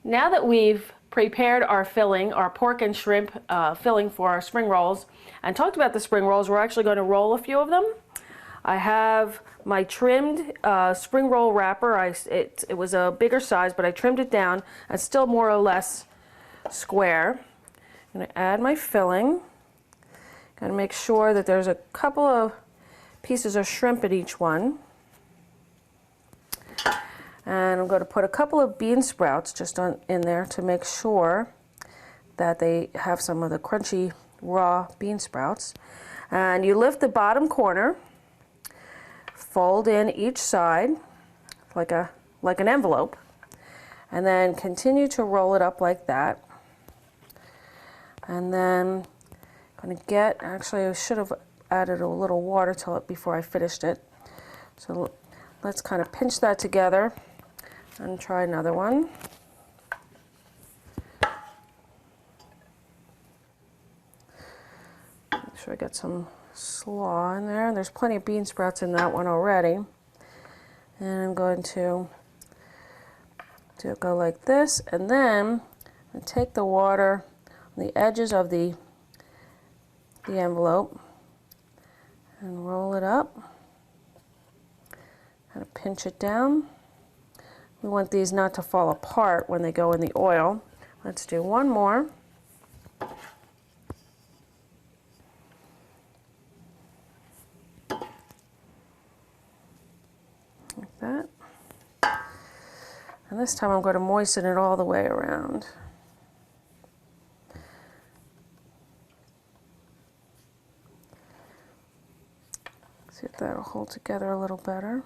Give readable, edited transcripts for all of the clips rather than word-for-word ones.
Now that we've prepared our filling, our pork and shrimp filling for our spring rolls, and talked about the spring rolls, we're actually going to roll a few of them. I have my trimmed spring roll wrapper. It was a bigger size, but I trimmed it down. It's still more or less square. I'm going to add my filling. Got to make sure that there's a couple of pieces of shrimp in each one. And I'm going to put a couple of bean sprouts just in there to make sure that they have some of the crunchy raw bean sprouts. And you lift the bottom corner, fold in each side like an envelope, and then continue to roll it up like that. And then I'm going to actually I should have added a little water to it before I finished it. So let's kind of pinch that together and try another one. Make sure I get some slaw in there. There's plenty of bean sprouts in that one already. And I'm going to go like this, and then I take the water on the edges of the envelope and roll it up. Kind of pinch it down. We want these not to fall apart when they go in the oil. Let's do one more. Like that. And this time I'm going to moisten it all the way around. See if that'll hold together a little better.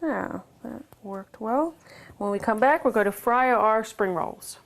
Yeah, that worked well. When we come back, we're going to fry our spring rolls.